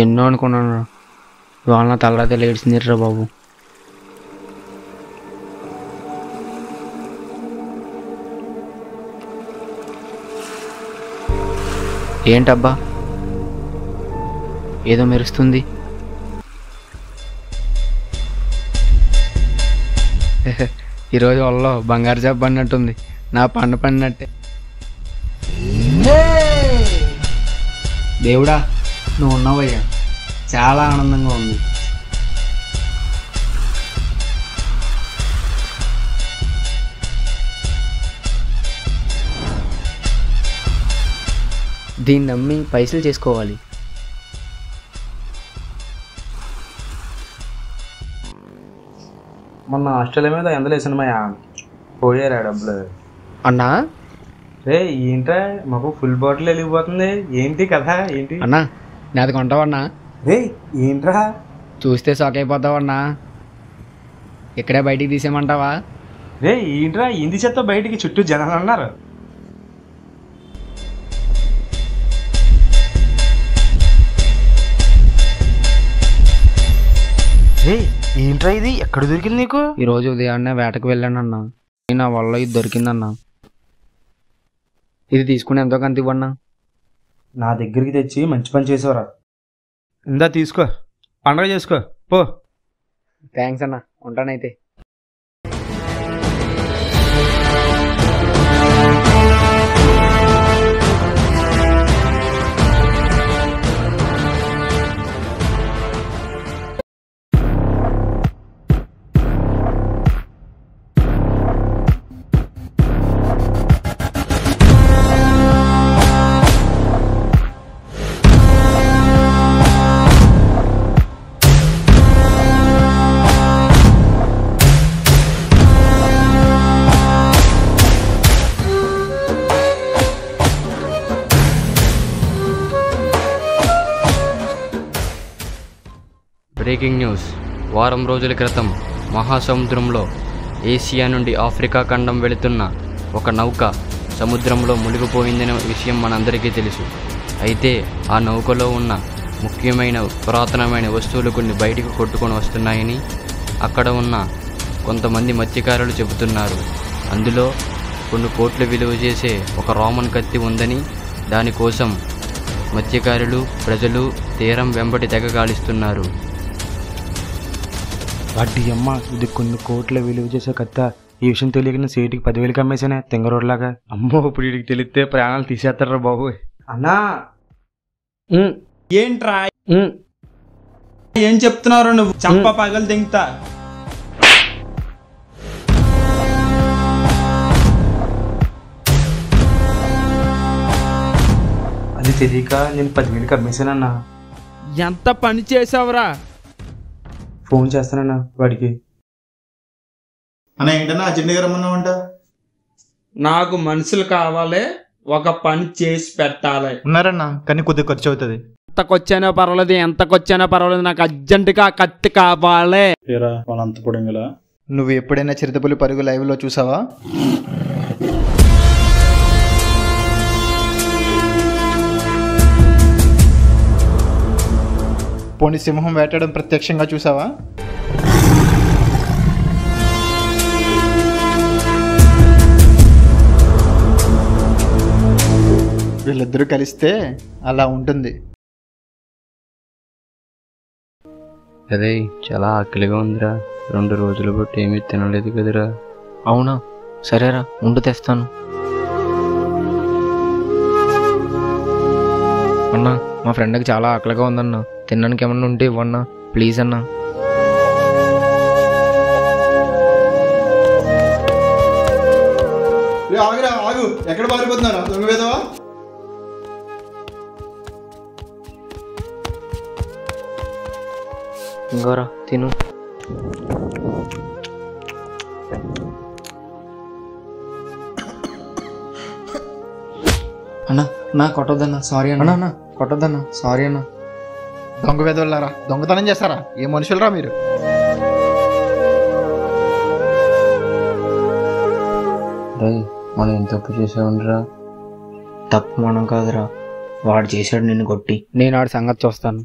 ఎన్నో అనుకున్నాను. ఇవాళ నా తలరాత లేడ్చిందిరా బాబు. ఏంటబ్బా ఏదో మెరుస్తుంది. ఈరోజు వాళ్ళలో బంగారు జాబ్ పడినట్టుంది. నా పండు పడినట్టే. దేవుడా నువ్వు ఉన్నావయ్యా, చాలా ఆనందంగా ఉంది. దీన్ని నమ్మి పైసలు చేసుకోవాలి. మొన్న హాస్టల్ మీద ఎందలేసాను మాయా, పోయారా డబ్బులు అన్నా. రే ఏంట్రా మాకు ఫుల్ బాటిల్ వెళ్ళిపోతుంది, ఏంటి కథ ఏంటి అన్నా? నాది కొంటావన్నా? రే ఏంట్రా చూస్తే షాక్ అయిపోతావన్నా. ఇక్కడే బయటికి తీసేయమంటావా? రే ఏంట్రా ఇంది చెత్త బయటికి చుట్టూ జనాలు అన్నారు. రే ఏంట్రా ఇది ఎక్కడ దొరికింది నీకు? ఈరోజు ఉదయాన్నే వేటకు వెళ్ళానన్నా. నా వల్ల ఇది దొరికిందన్నా. ఇది తీసుకుని ఎంతో కంత ఇవ్వన్నా. నా దగ్గరికి తెచ్చి మంచి పని చేసేవరా. ఇందా తీసుకో, పండగ చేసుకో పో. థ్యాంక్స్ అన్నా, ఉంటానైతే. Breaking news. వారం రోజుల క్రితం మహాసముద్రంలో ఏషియా నుండి ఆఫ్రికా ఖండం వెళుతున్న ఒక నౌక సముద్రంలో మునిగిపోయిందనే విషయం మనందరికీ తెలుసు. అయితే ఆ నౌకలో ఉన్న ముఖ్యమైన పురాతనమైన వస్తువులు కొన్ని బయటకు కొట్టుకొని వస్తున్నాయని అక్కడ ఉన్న కొంతమంది మత్స్యకారులు చెబుతున్నారు. అందులో కొన్ని కోట్లు విలువ చేసే ఒక రోమన్ కత్తి ఉందని, దానికోసం మత్స్యకారులు ప్రజలు తీరం వెంబడి తెగ గాలిస్తున్నారు. వడ్డీ అమ్మ, ఇది కొన్ని కోట్ల విలువ చేసే కత్త. ఈ విషయం తెలియక సేటికి 10,000 అమ్మేసానే తెంగరోడ్లాగా. అమ్మో ఇప్పుడు వీడికి తెలిస్తే ప్రాణాలు తీసేస్తారా బాబు. అన్నా ఏంట్రా ఏం చెప్తున్నావు నువ్వు? చంప పగలు దింగుతా. అది తెలియక నేను 10,000 అమ్మేశానన్నా. ఎంత పని చేసావురా? ఫోన్ చేస్తానన్నా వాడికి. అన్న ఏంటన్నా అర్జెంట్ గా రమ్మన్నావంట? నాకు మనుషులు కావాలి, ఒక పని చేసి పెట్టాలి. ఉన్నారన్నా, కానీ కొద్దిగా ఖర్చు అవుతుంది. ఎంతకొచ్చానో పర్వాలేదు, ఎంతకొచ్చానో పర్వాలేదు, నాకు అర్జెంటుగా కత్తి కావాలి. వాళ్ళంత పొడింగులా. నువ్వు ఎప్పుడైనా చిరుతపులి పరుగు లైవ్లో చూసావా? పోనీ సింహం వేటాడడం ప్రత్యక్షంగా చూసావా? వీళ్ళిద్దరూ కలిస్తే అలా ఉంటుంది. అదే చాలా ఆకలిగా ఉందిరా. 2 రోజులు బట్టి ఏమీ తినలేదు కదరా. అవునా? సరేరా, ఉండు తెస్తాను. అన్నా మా ఫ్రెండ్కి చాలా ఆకలిగా ఉందన్నా. తినడానికి ఏమన్నా ఉంటే ఇవ్వన్నా ప్లీజ్ అన్నా. ఆగు, ఎక్కడ పారిపోతున్నారా దొంగ వేదవా? ఇంకోరా తిను. అన్నా నా కొట్టొద్దన్నా, సారీ అన్నా. అన్నా కొట్టొద్దన్నా, సారీ అన్నా. దొంగ వేదవల్లారా, దొంగతనం చేస్తారా? ఏ మనుషులరా మీరు? మనం ఏం తప్పు చేసావురా? తప్పు మనం కాదురా, వాడు చేశాడు నిన్ను కొట్టి. నేను ఆడి సంగతి చూస్తాను.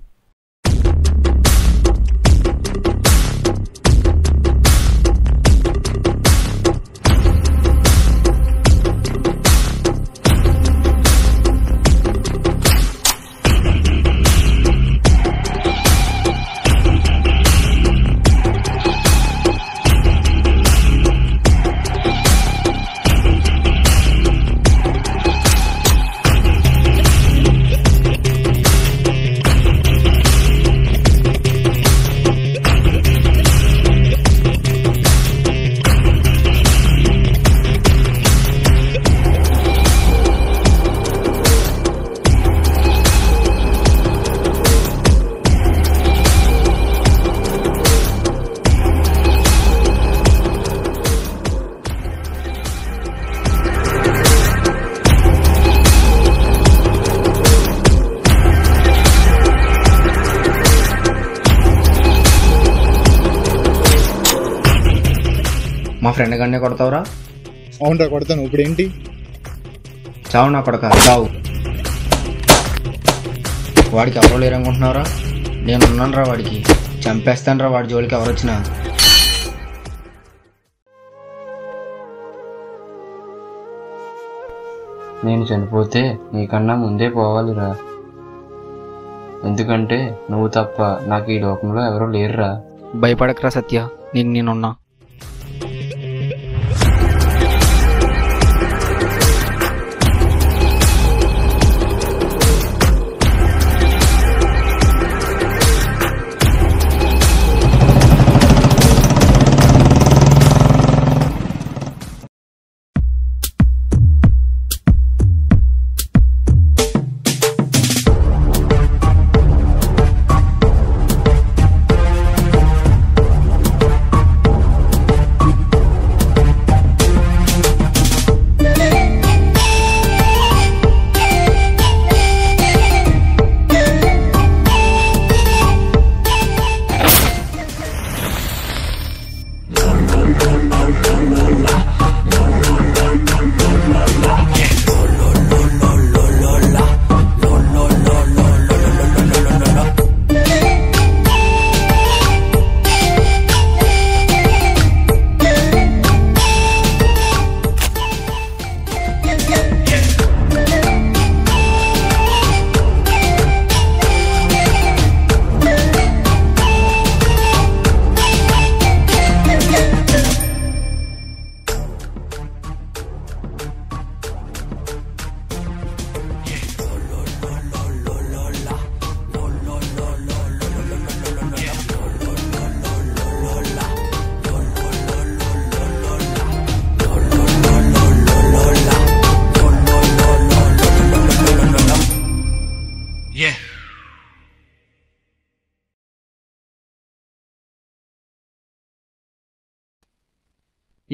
ఫ్రెండ్ గన్నే కొడతావురా? అవునరా కొడతాను. ఇప్పుడు ఏంటి? చావు నా కొడక చావు. వాడికి ఎవరో లేరనుకుంటున్నావురా? నేను ఉన్నాను రా, వాడికి చంపేస్తాను రా వాడి జోలికి ఎవరు వచ్చినా. నేను చనిపోతే నీకన్నా ముందే పోవాలిరా, ఎందుకంటే నువ్వు తప్ప నాకు ఈ లోకంలో ఎవరూ లేరురా. భయపడకరా సత్య, నీకు నేనున్నా.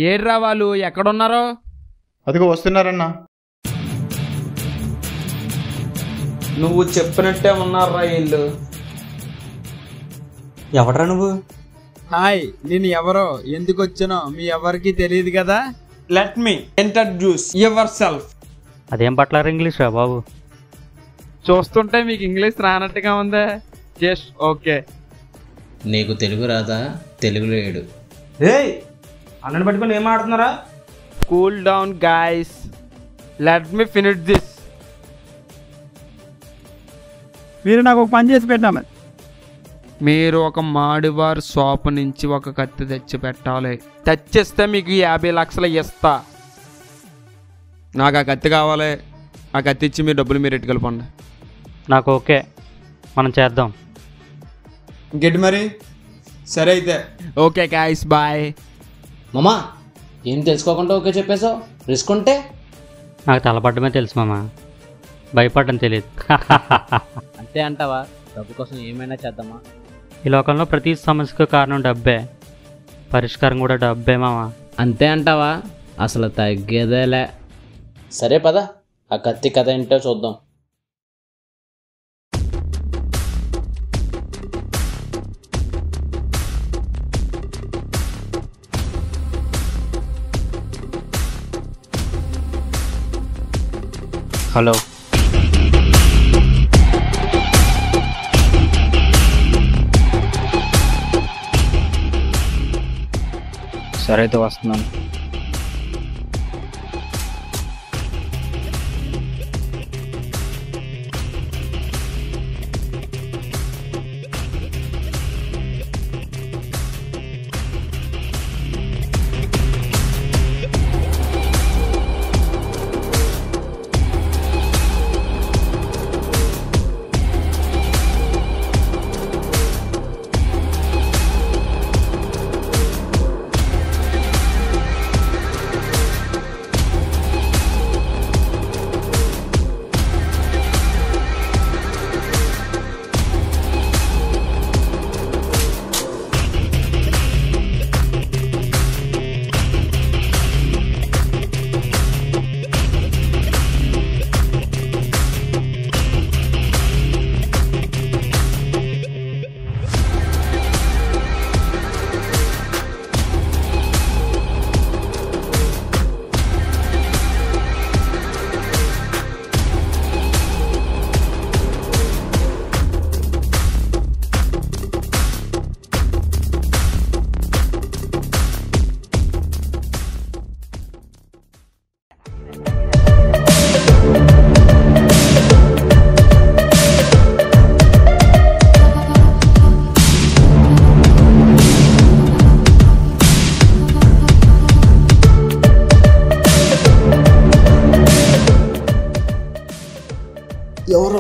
ఏడ్రా వాళ్ళు ఎక్కడున్నారో? అదిగో వస్తున్నారన్నా. నువ్వు చెప్పినట్టే ఉన్నారా వీళ్ళు. ఎవడ్రా నువ్వు? హాయ్, నేను ఎవరో ఎందుకు వచ్చానో మీ ఎవరికి తెలియదు కదా. Let me introduce your self. అదేం పట్లారు ఇంగ్లీష్ రా బాబు? చూస్తుంటే మీకు ఇంగ్లీష్ రానట్టుగా ఉందా? Just okay. నీకు తెలుగు రాదా? తెలుగు లేడు. ఏయ్ అన్నని పట్టుకొని ఏం ఆడుతున్నారా? Cool down guys, let me finish this. మీరు నాకు ఒక పని చేసి పెట్టాము. మీరు ఒక మాడివార్ షాప్ నుంచి ఒక కత్తి తెచ్చి పెట్టాలి. తెచ్చిస్తే మీకు 50 లక్షలు ఇస్తా. నాకు ఆ కత్తి కావాలి. ఆ కత్తి ఇచ్చి మీరు డబ్బులు మీరు ఎట్టుకెళ్ళిపోండి. నాకు ఓకే, మనం చేద్దాం. ఇంకేంటి మరి? సరే అయితే ఓకే గైస్, బాయ్. మామా ఏం తెలుసుకోకుండా ఓకే చెప్పేశావు? రిస్క్ ఉంటే? నాకు తలపడ్డమే తెలుసు మామ, భయపడడం తెలియదు. అంతే అంటావా? డబ్బు కోసం ఏమైనా చేద్దామా? ఈ లోకంలో ప్రతి సమస్యకు కారణం డబ్బే, పరిష్కారం కూడా డబ్బే మామ. అంతే అంటావా? అసలు తగ్గేదేలే. సరే పద, ఆ కత్తి కథ ఏంటో చూద్దాం. హలో, సరే అయితే వస్తున్నాను.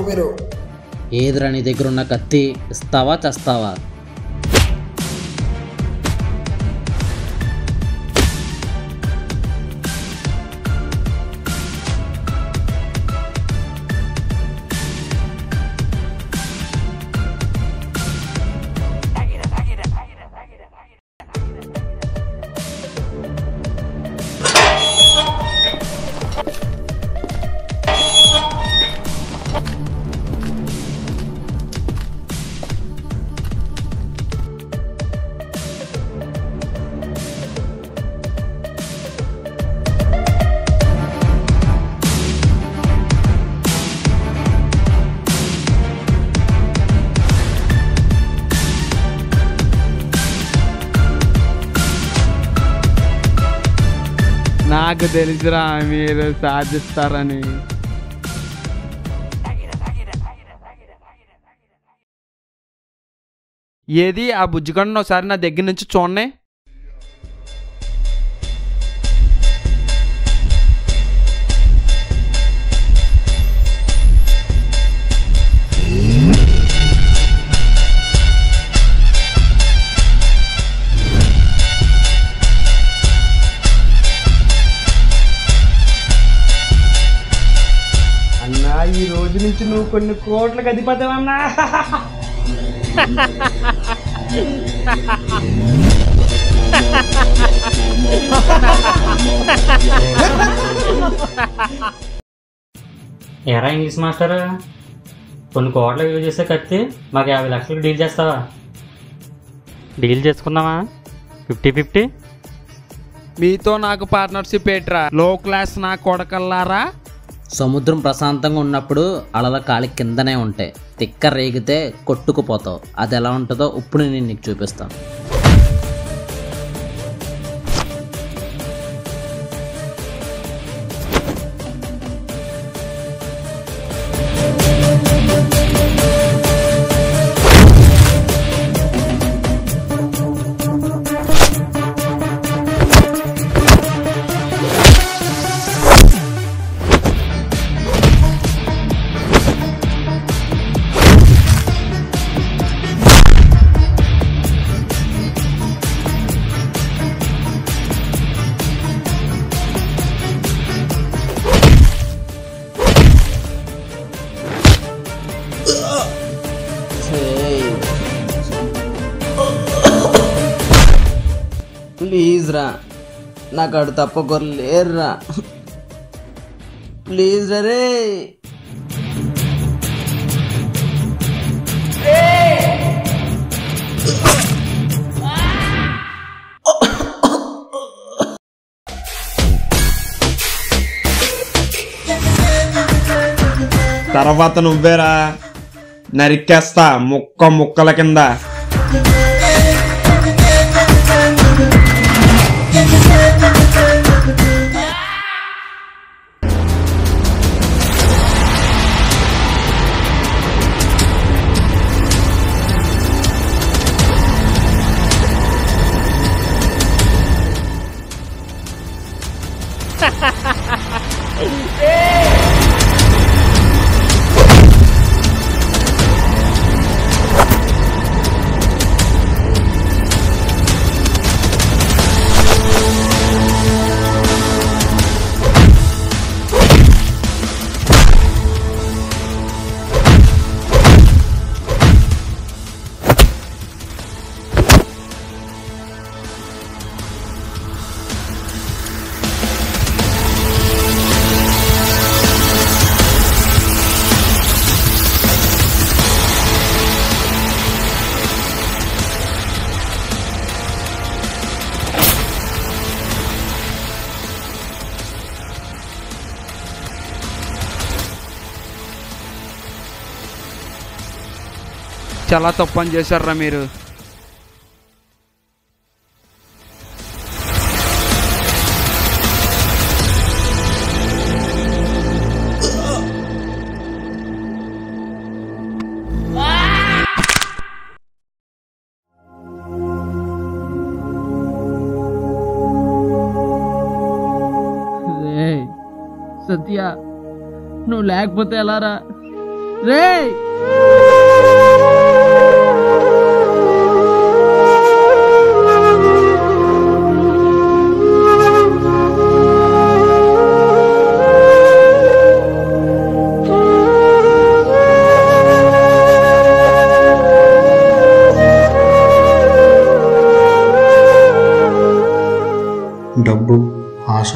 మీరు? ఏదిరా నీ దగ్గర ఉన్న కత్తి, ఇస్తావా చస్తావా? నాకు తెలుసురా మీరు సాధిస్తారని. ఏది ఆ బుజ్జిగండను ఒకసారి నా దగ్గర నుంచి చూడండి. అన్నా ఈ రోజు నుంచి నువ్వు కొన్ని కోట్లకు అధిపతివన్నా. ఎరా ఇంగ్లీష్ మాస్టర్, కొన్ని కోట్ల విలువ చేసే కత్తి మాకు 50 లక్షలకు డీల్ చేస్తావా? డీల్ చేసుకుందామా? 50-50. మీతో నాకు పార్ట్నర్షిప్ ఏట్రా లో క్లాస్ నా కొడకల్లారా. సముద్రం ప్రశాంతంగా ఉన్నప్పుడు అలల కాలి కిందనే ఉంటాయి, తిక్క రేగితే కొట్టుకుపోతావు. అది ఎలా ఉంటుందో ఇప్పుడు నేను నీకు చూపిస్తాను. ప్లీజ్ రా, నాకు అడు తప్ప గొర్రెలు లేరురా. ప్లీజ్ రే. తర్వాత నువ్వేరా, నరికేస్తా ముక్కల కింద. చాలా తప్పని చేశారా మీరు. సత్య, నువ్వు లేకపోతే ఎలారా? రేయ్ డబ్బు, ఆశ,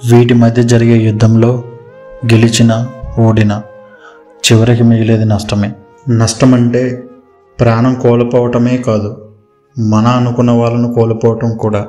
వీటి మధ్య జరిగే యుద్ధంలో గెలిచిన ఓడిన చివరికి మిగిలేది నష్టమే. నష్టం అంటే ప్రాణం కోల్పోవటమే కాదు, మన అనుకున్న వాళ్ళను కోల్పోవటం కూడా.